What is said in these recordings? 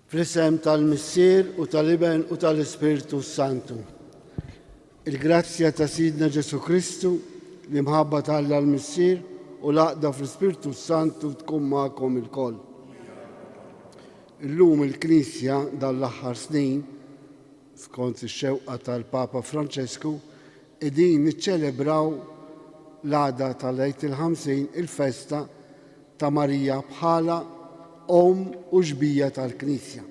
Fl-isem tal-Missier u tal-Iben u tal-Ispiritu Santu. Il-grazzja ta' Sidna Ġesu Kristu li mħabba tal-Alla l-Missier u laqda fl-Ispiritu Santu tkun magħkom il-koll. Illum il-Knisja dal-aħħar snin, skont ix-xewqa tal-Papa Franċesku, qegħdin niċċelebraw l-għada tal-Għid il-50 il-festa ta' Marija bħala u ġbija tal-Knisja.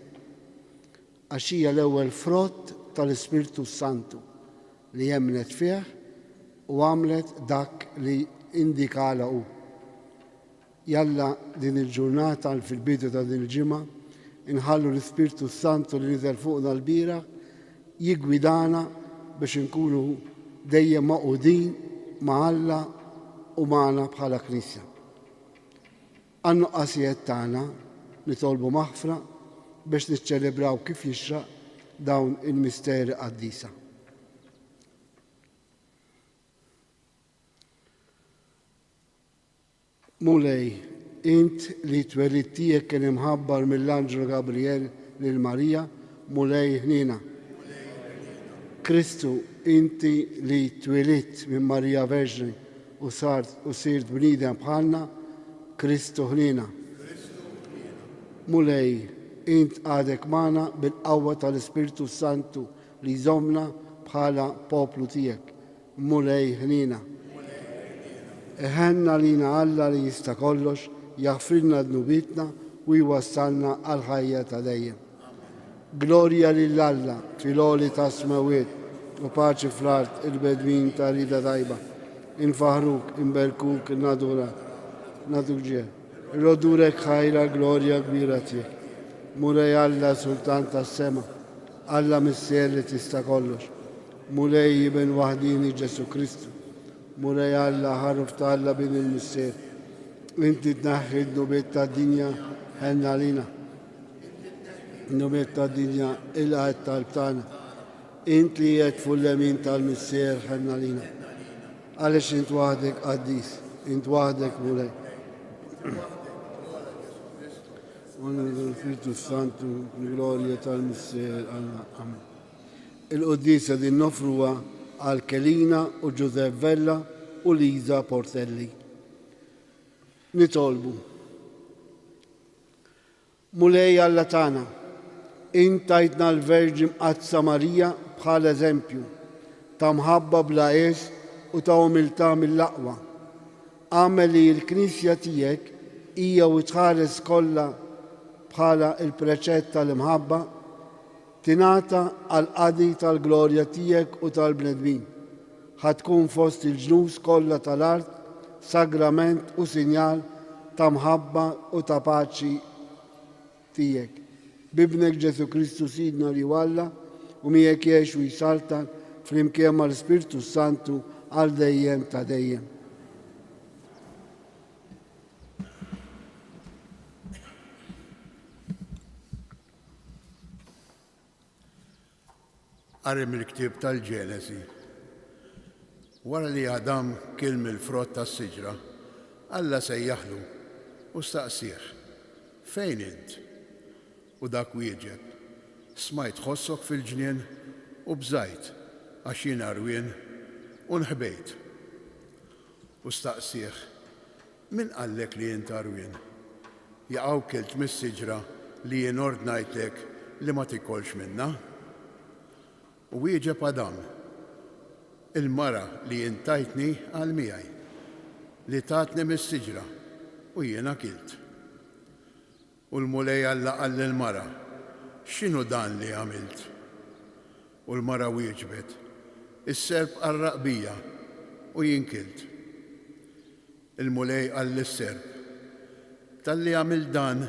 Għax hija l-ewwel frott tal-Ispiritu Santu li jemnet fih u għamlet dak li indikala hu. Jalla din il-ġurnata fil-bidu ta' din il-ġimgħa inħallu l-Ispiritu Santu li niżel fuqna l-bira jigwidana biex inkunu dejjem maqudin ma' Alla u magħna bħala Knisja. Għan-nuqqasijiet tagħna nitolbu maħfra biex niċċelebraw kif jixraq dawn il-misteri qaddisa. Mulej, int li twelid tiegħek kien imħabbar mill-Anġelu Gabriel lil Marija, mulej ħnina. Kristu, inti li twelid minn Marija Verġni u sirt bniedem bħalna, Kristu ħnina. Mulej, int għadek magħna bil-qawwa tal-Ispiritu Santu li jżommna bħala poplu tiegħek. Mulej ħnina. Eħenna lina Alla li jista' kollox jaħfrilna dnubitna u jwassalna għal ħajja ta' dejjem. Glorja lil Alla fil-għoli ta' smawiet u paċi fl-art il-bedwin ta' rida tajba. Infaħruk, inberkuk, naduk ġej. Rodurek ħajra glorja kbira tiegħek. Mulej Alla Sultan tas-sema, Alla Missier li tista' kollox. Mulej Ibn waħdini Ġesu Kristu. Mulej Alla ħaruf ta' Alla bin il-Missier. Inti tnaħħi d-nubiet tad-dinja ħenna lina. Nubiet tad-dinja il-għed tal-btana. Int li jgħid full-lemin tal-Missier ħenna lina. Għaliex int waħdek qaddis, int waħdek mulej. Spiritu Santu, glorja tal-Missier, Amen. Il-qoddisa din nofruha għal Kelina u Giuseppe Vella u Liza Portelli. Nitolbu. Mulej Alla tagħna, int tajtna l-Verġi mqazza Marija bħal eżempju ta' mħabba bla għeż u ta' umiltà mill-aqwa. Għamel li l-Knisja tiegħek hija u tħares kollha bħala il-preċett tal-imħabba tingħata għal qadi tal-glorja tiegħek u tal-bnedmin. Ħatkun fost il-ġnus kollha tal-art sagrament u sinjal ta' mħabba u ta' paċi tiegħek. Bibnek Ġesu Kristu Sidna li walla u miegħek jgħix u jsaltan flimkien mal-Ispiritu Santu għal dejjem ta' dejjem. Qarem il-ktieb tal-Ġenesi. Wara li Adam kien mill-frott tas-siġra, Alla sejjaħlu u staqsih, fejn int? U dak wieġeb, smajt ħossok fil-ġnien u bżajt għax jien arwien u nħbejt. U staqsih, min qallek li int arwien? Jaqgħu kilt mis-siġra li jien ordnajtlek li ma tikolx minnha? U wieġeb Adam, il-mara li jintajtni għal miegħi, li tatni mis-siġra u jiena kilt. U l-mulej Alla qal lill-mara, x'inhu dan li għamilt? U l-mara wieġbet, is-serb qarraq bija u jien kilt. Il-mulej qal lis-serb, talli għamil dan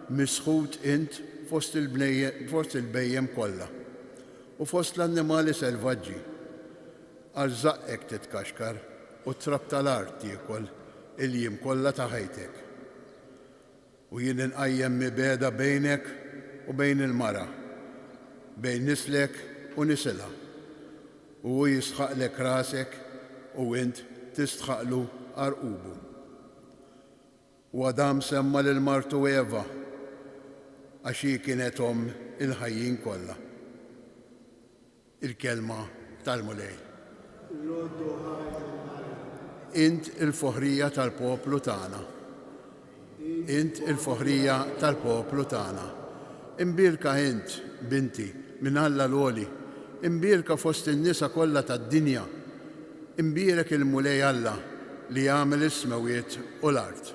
misħut int fost il-bejjem kollha u fost l-annimali selvaġġi, għal żaqqek titkaxkar u trab tal-art tiekol il-jiem kollha ta' ħajtek. U jien inqajjem mibeda bejnek u bejn il-mara, bejn nislek u nisilha. U hu jisħaqlek rasek u int tistħaqlu qarqubu. U Adam semma lil martu Eva għax hi kienet il-ħajjin kollha. Il-kelma tal-mulej. Int il-foħrija tal-poplu tagħna. Int il-foħrija tal-poplu tagħna. Imbirka int, binti, minn Alla l-għoli, imbirka fost in-nisa kollha tad-dinja. Imbirek il-mulej Alla li jagħmel is-smawiet u l-art.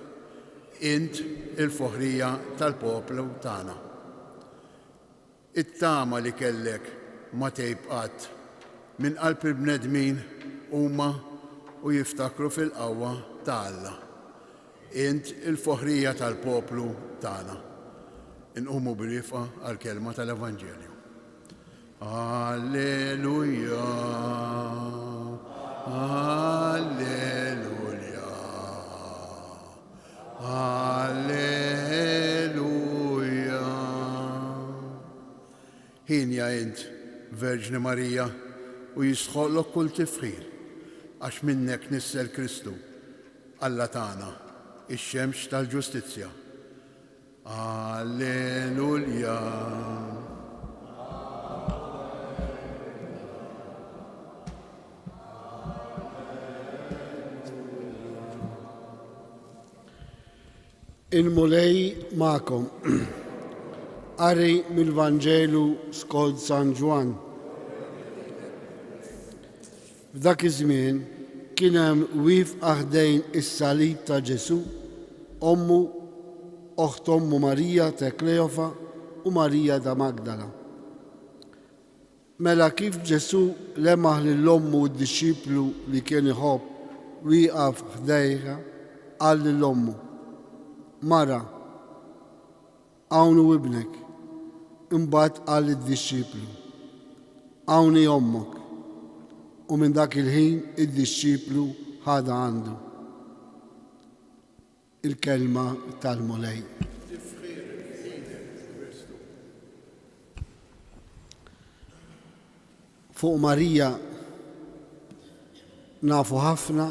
Int il-foħrija tal-poplu tagħna. It-tama li kellek ma tejbqat minn qalb il-bnedmin huma u jiftakru fil-qawwa ta' Alla. Int il-foħrija tal-poplu tagħna. Inqumu bil-wifqa għall-kelma tal-Evanġelju. Alleluja, alleluja, alleluja. Ħinja int, Verġni Marija, u jisħollok kull tifħir, għax minnek nissel Kristu, Alla tagħna, ix-xemx tal-ġustizzja. Alleluja. Il-mulej ma'kom. Qari mill-Vanġelu skont San Ġwan. F'dak iż-żmien kien hemm wieqfa ħdejn is-salib ta' Ġesu, ommu, oħt ommu Marija ta' Kleofa u Marija ta' Magdala. Mela kif Ġesu lemaħ lill-ommu u d-dixxiplu li kien iħobb wieqaf ħdejha, qal lill-ommu: Mara, hawn ibnek. Imbagħad qal lid-dixxiplu: Hawnhi ommok. U minn dak il-ħin id-dixxiplu ħada għandu. Il-kelma tal-mulej. Fuq Marija nafu ħafna,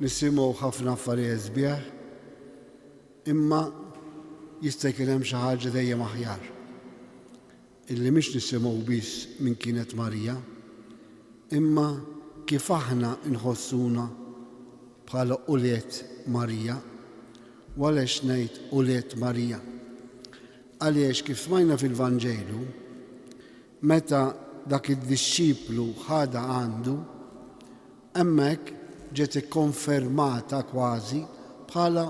nisimgħu ħafna affarijiet sbieħ, imma jista' jkun hemm xi ħaġa dejjem aħjar illi mhix nisimgħu biss minn kienet Marija, imma kif aħna nħossuna bħala uliet Marija, u għalex ngħid uliet Marija. Għaliex kif smajna fil-Vanġelu, meta dak id-dixxiplu ħada għandu, hemmhekk ġiet ikkonfermata kważi bħala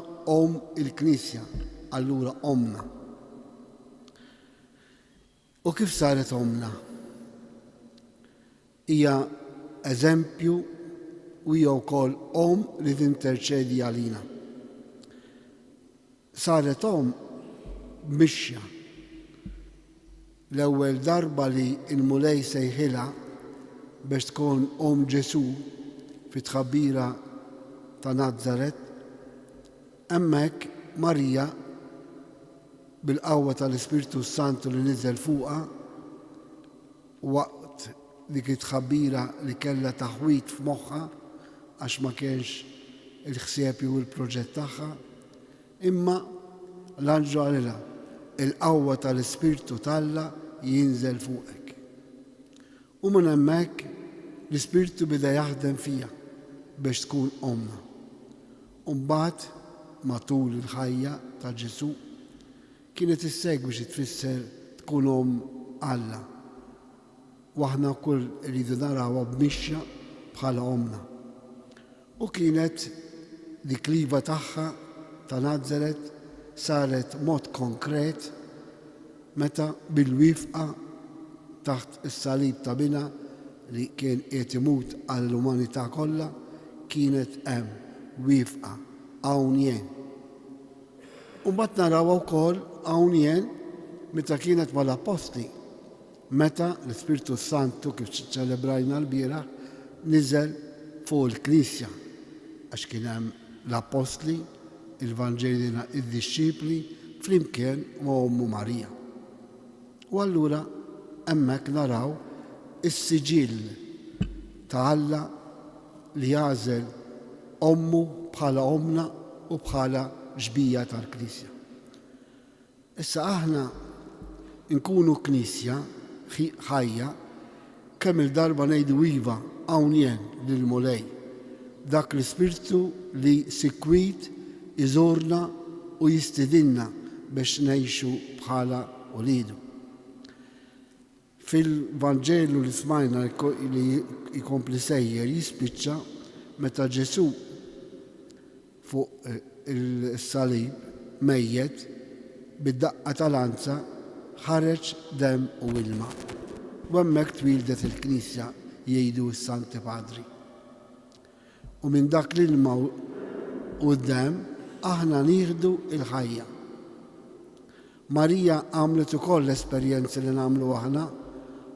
il-Knisja, allura omna. U kif saret omna? Hija eżempju u hija wkoll li tinterċedi għalina. Saret mixja. L-ewwel darba li l-mulej sejħilha biex tkun Ġesu fit-tħabbira ta' Nażaret, hemmhekk Marija bil-qawwa tal-Ispiritu Santu li niżel fuqha waqt dik it-tħabbira li kellha taħwit f'moħħha għax ma kienx il-ħsieb jew il-proġett tagħha, imma l-anġlu għalilha il-qawwa tal-Ispiritu Talla jinżel fuqek. U minn hemmhekk l-Ispiritu bida jaħdem fija biex tkun omna. U mbagħad matul il-ħajja ta' Ġesu kienet issegwi xi tfisser tkun Alla. U aħna wkoll rridu narawha b'mixja bħala omna. U kienet dik liva tagħha ta' Nażaret saret mod konkret meta bil-wifqa taħt is-salib ta' Bina li kien qiegħed imut għall-umanità kollha, kienet hemm wifqa hawn jien. U mbagħad narawha wkoll hawn jien meta kienet mal-Apostli, meta l-Ispiritu Santu kif ċelebrajna l-bieraħ niżel fuq il-Knisja għax kien hemm l-Apostli, il-Vanġelina, id-dixxipli flimkien ma' ommu Marija. U allura hemmhekk naraw is-siġill ta' Alla li jagħżel ommu bħala omna u bħala ġbija tal-Knisja. Issa aħna nkunu knisja ħajja kemm il-darba ngħidu iva hawn jien lill-mulej dak l-ispirtu li sikwit iżurna u jistidinna biex ngħixu bħala uliedu. Fil-Vanġelu li smajna li jkompli sejjer jispiċċa meta Ġesu fuq il-salib mejjed bid-daqqa tal-anza ħareġ demm u ilma. U hemmhekk twildet il-Knisja jgħidu s-Santi Padri. U minn dak l-ilma u d-demm aħna nieħdu il-ħajja. Marija għamlet ukoll l-esperjenzi li nagħmlu aħna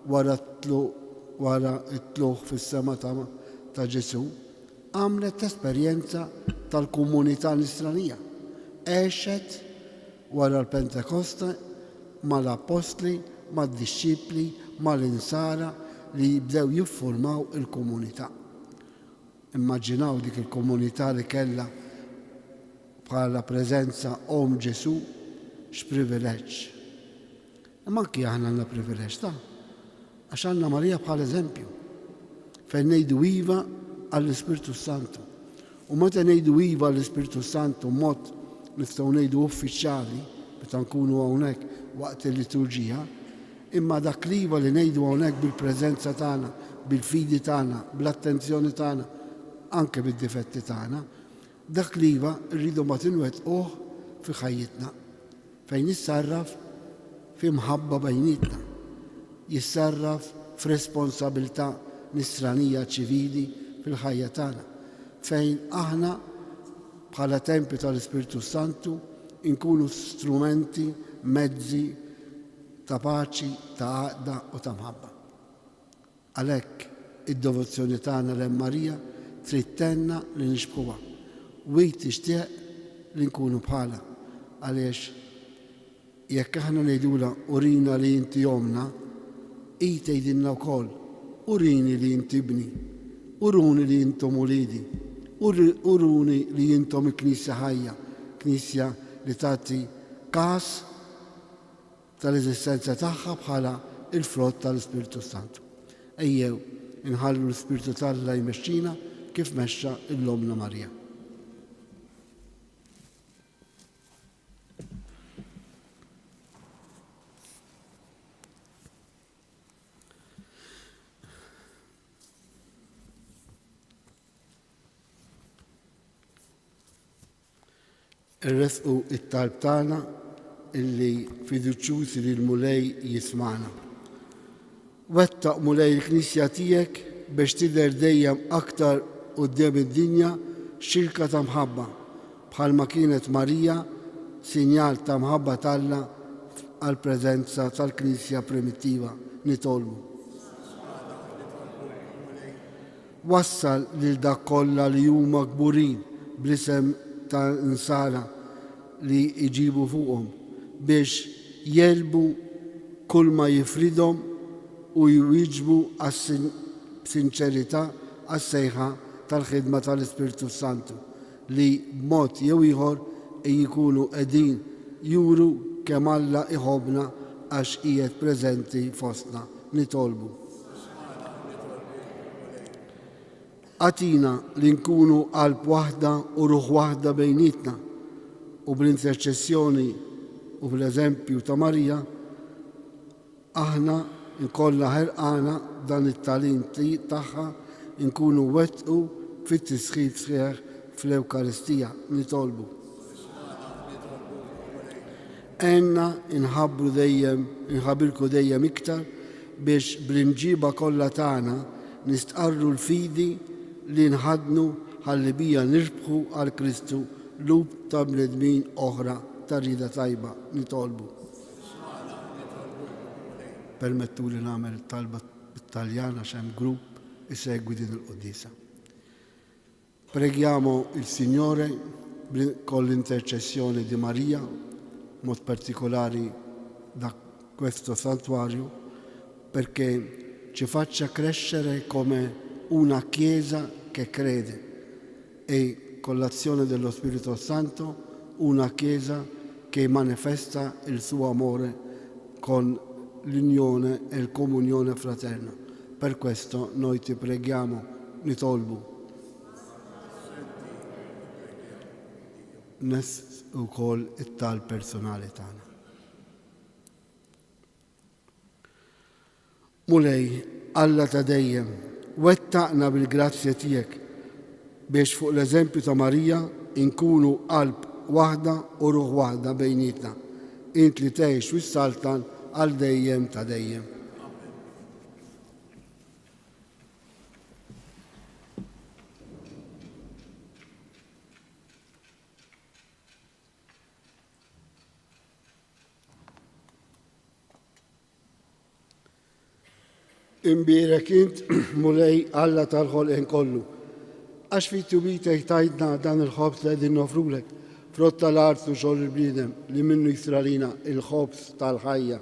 wara t-tluħ fis-sema ta' Ġesu, għamlet esperjenza tal-komunità nisranija. Għexet wara l-Pentekoste mal-Apostli, mad-disċipli, mal-insara li jibdew jiffurmaw il-komunità. Immaġinaw dik il-komunità li kellha bħala preżenza Om Ġesu x'privileġġ. Imma anki aħna għandna privileġġ ta' għax għandna Marija bħala eżempju fejn ngħidu iva għall-Ispirtu Santu. U meta ngħidu iva għall-Ispirtu Santu mod nistgħu ngħidu uffiċjali meta nkunu hawnhekk waqt il-liturġija, imma dak l-iva li ngħidu hawnhekk bil-preżenza tagħna, bil-fidi tagħna, bl-attenzjoni tagħna, anke bid-difetti tagħna, dak l-iva rridu ma tinwettquh fi ħajjitna fejn jissarraf fi mħabba bejnietna, jissarraf f'responsabilità nisranija ċivili fil-ħajja tagħna, fejn aħna bħala tempju tal-Ispirtu Santu inkunu strumenti, mezzi ta' paċi, ta' għaqda u ta' mħabba. Għalhekk id-devozzjoni tagħna lejn Marija trid tenna li nixbħuha. U tixtieq li nkunu bħala għaliex jekk aħna ngħidula urina li inti omna, hi tgħidilna wkoll urini li inti ibni, uruni li intom uliedi, uruni li intom il-Knisja ħajja, Knisja li tagħti każ tal-eżistenza tagħha bħala il-frott tal-Ispirtu Santu. Ejjew inħallu l-Ispirtu tagħna jmexxina kif mexxa l-Omna Marija. Irresqu it-talb tagħna illi fiduċjużi li l-mulej jismana. Wettaq mulej il-Knisja tiegħek biex tidher dejjem aktar quddiem id-dinja xirka ta' mħabba bħalma kienet Marija sinjal ta' mħabba tagħna għall preżenza tal-Knisja primittiva nitolbu. Wassal lil dak kollha li huma kburin bl-isem ta' insara li iġibu fuqhom biex jelbu kull ma jifridhom u jwieġbu għas-sinċerità għas-sejħa tal-ħidma tal-Ispirtu Santu li b'mod jew ieħor jkunu qegħdin juru kemm Alla iħobbna għax qiegħed preżenti fostna nitolbu. Għatina li nkunu qalb waħda u ruħ waħda bejnietna u bl-interċessjoni u bl-eżempju ta' Marija aħna nkollha ħerqana dan it-talim tagħha nkunu wettqu fit-tisħiħ sħiħ fl-Ewkaristija nitolbu. Għenna inħabbilku dejjem iktar biex bl-imġiba kollha tagħna nistqarru l-fidi li nħadnu ħalli bija nirbħu għal Kristu lub ta' bnedmin oħra ta' rida tajba nitolbu. Permettu li nagħmel talba bit-Taljan għax hemm grupp isegwi din il-Qudiesa. Preghiamo il Signore con l'intercessione di Maria, mod particolari da questo santuario, perché ci faccia crescere come una Chiesa che crede e con l'azione dello Spirito Santo una Chiesa che manifesta il suo amore con l'unione e il comunione fraterna. Per questo noi ti preghiamo, nitolbu. Nes ukoll it-tal personali tagħna. Mulej, Alla ta' dejjem, wettaqna bil-grazzja tiegħek biex fuq l-eżempju ta' Marija inkunu qalb waħda u ruħ waħda bejnietna. Int li tgħix wis-saltan għal dejjem ta' dejjem. Imbierek int mulej Alla tal-ħolqien kollu. Għax fit tubitej tajdna dan il-ħobs li qegħdin nofrulek, frott tal-art u xogħol il-bniedem li minnu jisralina il-ħobs tal-ħajja.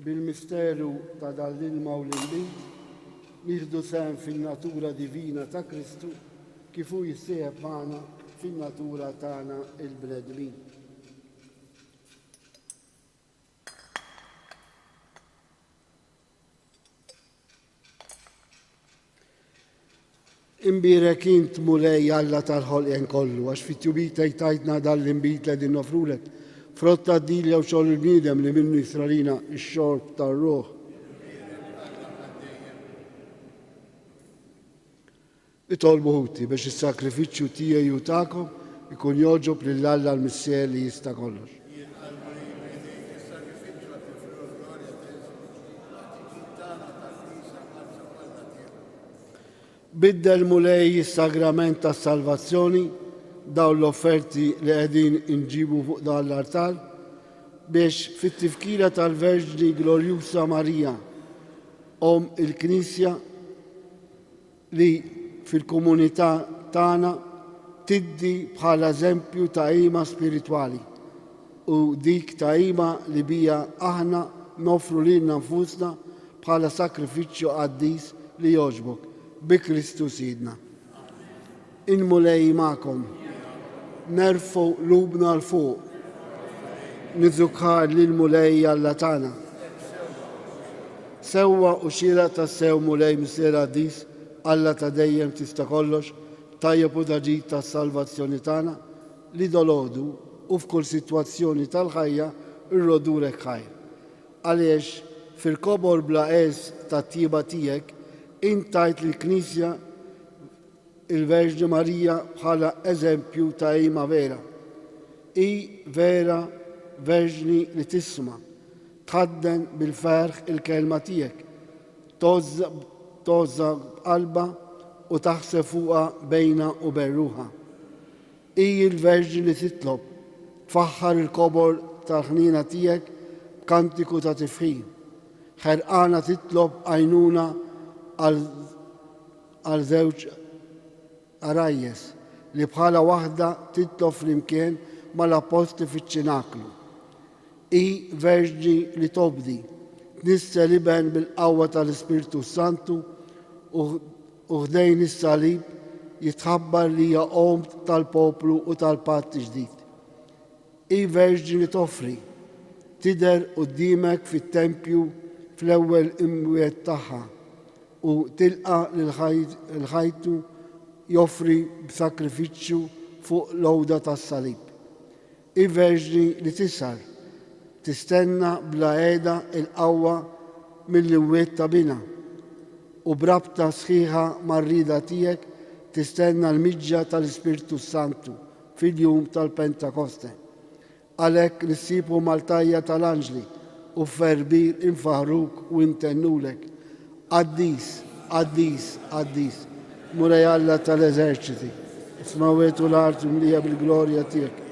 Bil-misteru ta' dal-ilma u l-inbit nieħdu sehem fin-natura divina ta' Kristu kif hu jissieħeb magħna fin-natura tagħna il-bnedmin. Imbierek int mulej Alla tal-ħolqien kollu, għax fit-tubitej tajtna dal-inbit li qegħdin nofrulek, frott tad-dilja u xogħol il-bniedem li minnu jisralina x-xorb tar-ruħ. Itolbu ħuti biex is-sakrifiċċju tiegħi u tagħkom ikun jogħġob lil Alla l-Missier li jista' kollox. Biddel mulej is-sagrament tas-salvazzjoni dawn l-offerti li qegħdin inġibu fuq dan l-artal biex fit-tifkira tal-Verġni Glorjusa Marija Om il-Knisja li fil-komunità tagħna tiddi bħala eżempju ta' qima spiritwali u dik ta' qima li bija aħna nofru lilna nfusna bħala sakrifiċċju qaddis li jogħġbok bi Kristu Sidna. Inmulej magħkom, nerfu lubna l-fuq, niżukkar lil mulej Alla tagħna. Sewwa u xira ta' sew mulej Missier Qaddis, Alla ta' dejjem tista' kollox, tajjeb u daġid tas-salvazzjoni tagħna li dolodu u f'kull sitwazzjoni tal-ħajja irrodulek ħajr. Għaliex fil-kobor bla tat-tjieba tiegħek intajt lill-Knisja il-Verġni Marija bħala eżempju ta' qima vera. I vera Verġni li tisma' tħadden bil-ferħ il-kelma tiegħek, tożza b'qalba u taħseb fuqha bejna u berruha. I il-Verġni li titlob tfaħħar il-kobor tal-ħnina tiegħek b'kantiku ta' tifħim. Ħerqana titlob għajnuna għal żewġ arajjes li bħala waħda titlob flimkien mal-apostli fiċ-ċinaklu. I Verġni li tobdi tnissel iben bil-qawwa tal-Ispiritu Santu u ħdejn is-salib jitħabbar li hija Om tal-poplu u tal-patt ġdid. I Verġni li toffri tidher quddiemek fit-tempju fl-ewwel imwiet tagħha u tilqa l-ħajtu joffri b'sakrifiċċju fuq l-għowda tas-salib. I Verġni li tisar tistenna bla qiegħda il-qawwa mill-imwiet ta' bina u brabta sħiħa mar-rieda tiegħek tistenna l-miġġa tal-Ispiritu Santu fil-jum tal-Pentakoste. Għalhekk nissibu mal-tajja tal-anġli u f'verbir infaħruk u intennulek. Qaddis, qaddis, qaddis, mulej Alla tal-eżerċiti, is-smawiet u l-art mlija bil-glorja tiegħek,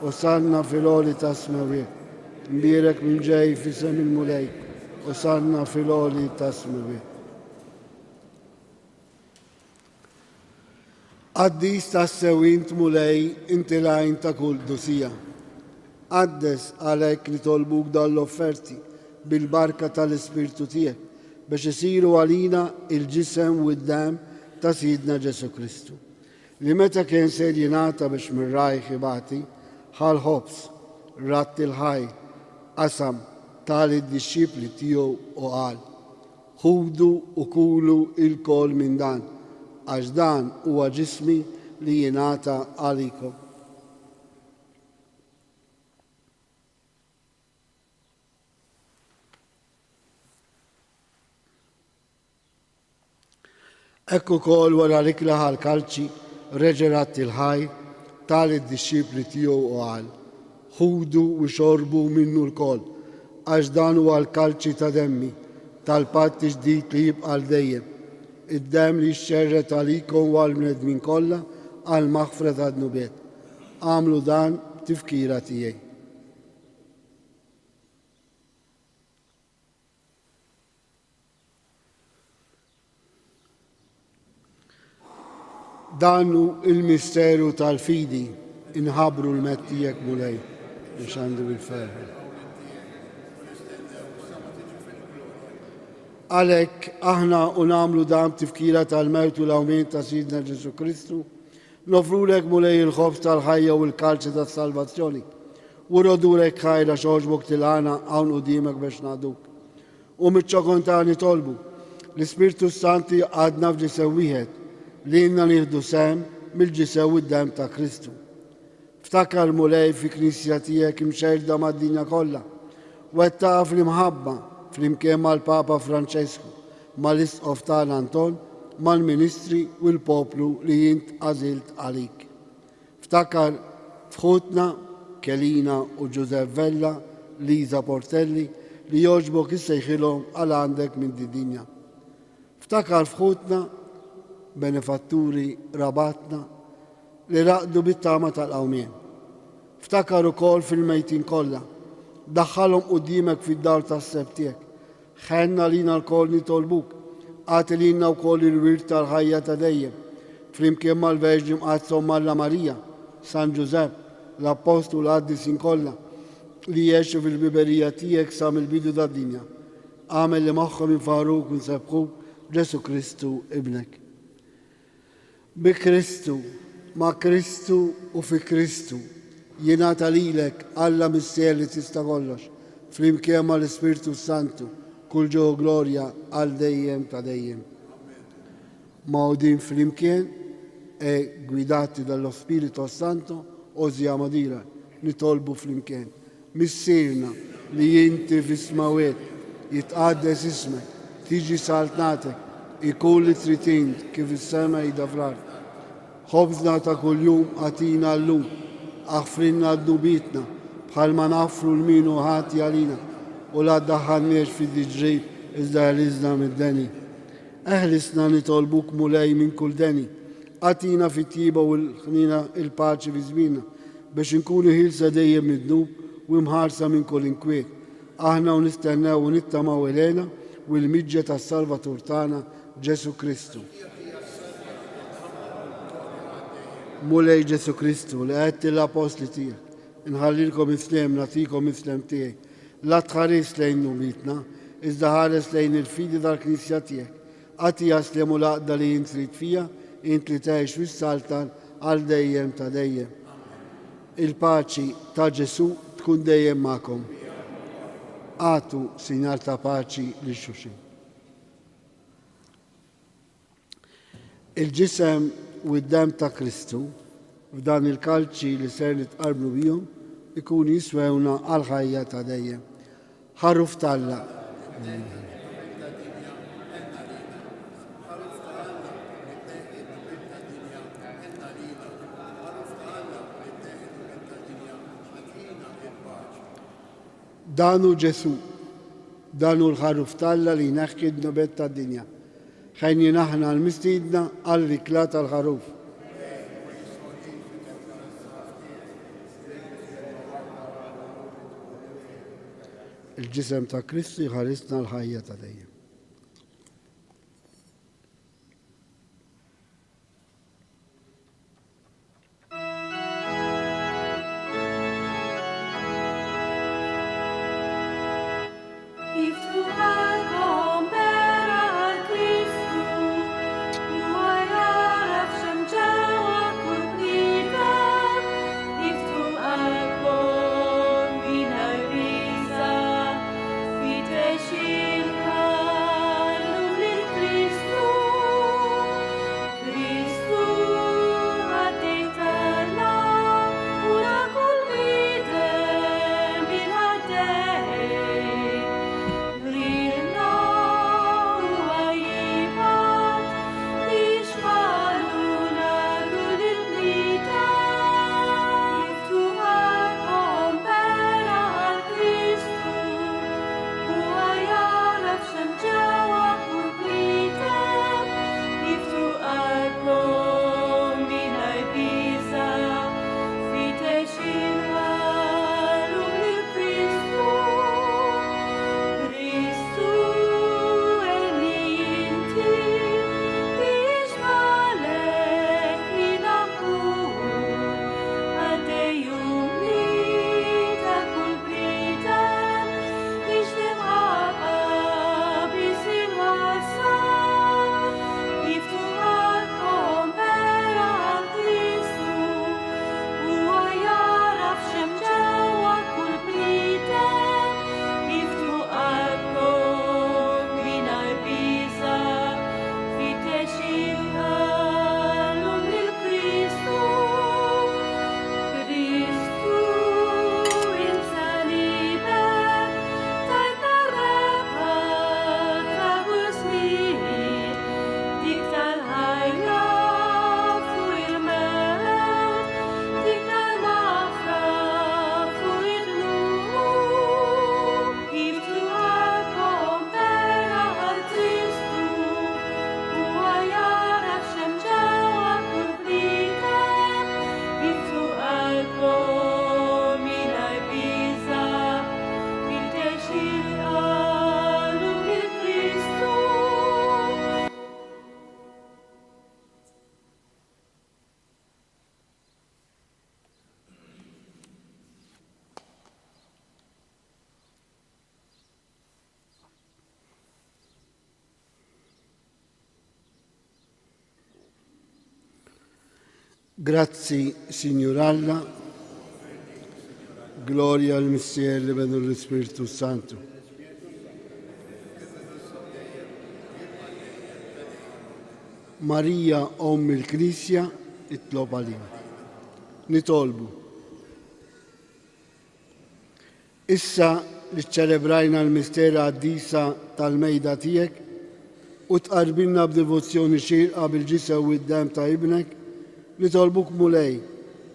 u sanna fil-għoli ta' smawiet, mbierek minn ġej f'isem il-mulej, u sanna fil-għoli ta' smawiet. Qaddis tas-sewint mulej inti lajn ta' kull dusija. Qaddes għalhekk li tolbuk dan l-offerti bil-barka tal-Ispirtu tiegħek biex isiru għalina il-ġisem u d-dam ta' Sidna Ġesu Kristu. li meta kien se jingħata biex mir-rajħ ibati ħal ħobs ratti l-ħaj qasam tal-disċipli tiegħu u qal: ħudu u kulu il-kol minn dan, għax dan huwa ġismi li jingħata għalikom. Ekku kol wara l-ikla ħal-kalċi reġerat il-ħaj tal-disċipli tiegħu u qal: ħudu u xorbu minnu l-kol, għax dan huwa l-kalċi ta' demmi tal-patt ġdid li jibqa' l dejjem, id-demm li xxerret għalikom u għall-bnedmin kollha għal maħfra tad-nubiet. Għamlu dan tifkira tiegħi. Danu il-misteru tal-fidi inħabru l-mettijek mulej biex għandu bil-ferħ. Għalek aħna unamlu dam tifkira tal-mewt u l-awmin ta' Sidna Ġesu Kristu, nofrulek mulej il-ħobs tal-ħajja u l-kalċi tal-salvazzjoni, u rodurek ħajra xoġbuk til-għana għawn u dimek biex naduk. U mitċokontani tolbu, l-Spiritu Santi għadna f'ġisew wieħed li jinna nieħdu sem mill-ġisew id-dem ta' Kristu. Ftakar mulej fi knisja tiegħek imxerda mad-dinja kollha, u qed taf l-imħabba flimkien mal-Papa Franċesku, mal-Isqof tagħna Anton, mal-Ministri u l-poplu li jint għażilt għalik. Ftakar fħutna Kelina u Giuseppe Vella, Liza Portelli li jogħġbok issejħilhom għal għandek minn di-dinja. Ftakar fħutna benefatturi rabatna li raqdu bit-tama tal-qawmien. Ftakar ukoll fil-mejtin kollha, daħħalhom quddiemek fid-dar tas-seb tiegħek. Ħenna lina l-kol nitolbuk, għati lina wkoll il-wirt tal-ħajja ta' dejjem, flimkien mal-Verġi mqazzhom Malla Marija, San Giuseppe, l-Apostol għaddisin kollha li jgħixu fil-biberija tiegħek sa mill-bidu tad-dinja. Għamel li magħhom infaruk u nsebħuk Ġesu Kristu ibnek. Bi Kristu, ma' Kristu u fi Kristu, jingħata lilek Alla missier li tista' kollox, flimkien mal-Ispiritu Santu, kull ġo glorja għal dejjem ta' dejjem. Mawdin flimkien e guidati dallo Spirito Santo, ożjama dira, nitolbu flimkien. Missirna li jinti fis-smawiet jitqaddes ismek, tiġi saltnatek, ikun li tritint kif is-sema jida fl-ard. Ħobżna ta' kuljum għatina l-lum, aħfrinna d-dubitna, bħalma nafru l-minu ħati għalina, u la ddaħħalniex fid-diġrib iżda ħlisna mid-deni. Eħlisna nitolbuk mulej minn kull deni, għatina fit-tiba u l-ħnina il-paċi fi żmina, biex inkunu ħilsa dejjem mid-dnub u mħarsa minn kull inkwiet. Aħna u nistennew u nittamaw elena u l-miġġa tas-Salvatur tagħna Ġesu Kristu. Mulej Ġesu Kristu li għedt l-apostli tiegħek, inħallilkom islem, nagħtikom islem tiegħi, la tħares lejn nubitna, iżda ħares lejn il-fidi tal-Knisja tiegħek. Għati jaslem u laqda li jint trid fija, int li tgħix fis-saltan għal dejjem ta' dejjem. Il-paċi ta' Ġesu tkun dejjem magħkom. Għatu sinjal ta' paċi li xulxin. Il-ġisem u d-dem ta' Kristu f'dan il-kalċi li ser nitqarblu bihom ikun jiswewna għal ħajja ta' dejjem. Ħarruf talla. Danu Ġesu, danu l-ħarruf talla li naħki d-nobet ta' dinja. ħajni naħna l-mistidna għal-rikla tal-ħaruf. Il-ġisem ta' Kristi ħarisna l-ħajja ta' dejjem. Grazzi, Signoralla. Gloria al Missiere per lo Spirito Santo. Marija Om il-Knisja itlob għalina. Nitolbu. Issa li ċċelebrajna l-mistera għaddisa tal-mejda tiegħek u tqarbilna b'devozzjoni xierqa bil-ġisem u d-dem ta' ibnek, nitolbuk mulej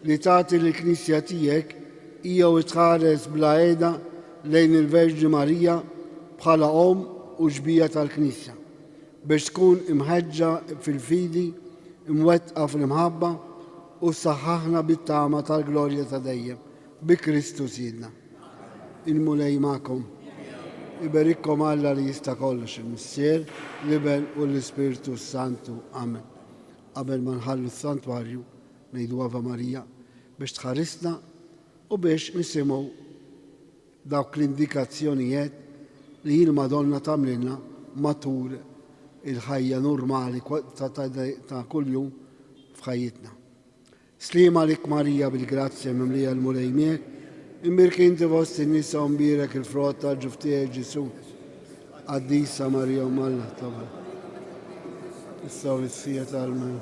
li tagħti l-Knisja tiegħek hija u tħares bla għeda lejn il-Verġi Marija bħala Om u ġbija tal-Knisja biex tkun imħeġġa fil-fidi, imwettqa fil-imħabba u saħħaħna bit-tama tal-glorja ta' dejjem bi Kristu Sidna. Il-mulej ma'kom. Iberikkom Alla li jista' kollox il-Missier, l-Iben u l-Ispiritu Santu. Amen. Qabel ma nħallu s-Santwarju ngħidu Ava Marija biex tħarisna u biex nisimgħu dawk l-indikazzjonijiet li il-Madonna tagħmlilna matul il-ħajja normali ta' kuljum f'ħajjitna. Slima lik Marija bil-grazzja mimlija l-mulej miegħek, imbirki inti fost in-nisa u mbirek il-frott tal-ġuf tiegħek Ġesu. Qaddisa Marija Umm Alla tabla. Issa u l-sija tal-men.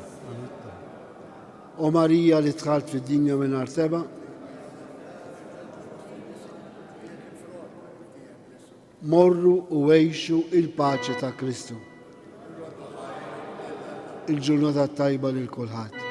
O Marija li tħalt fid-dinja mingħajr seba', morru u għejxu il-paċi ta' Kristu. Il-ġurnata tajba lil kulħadd.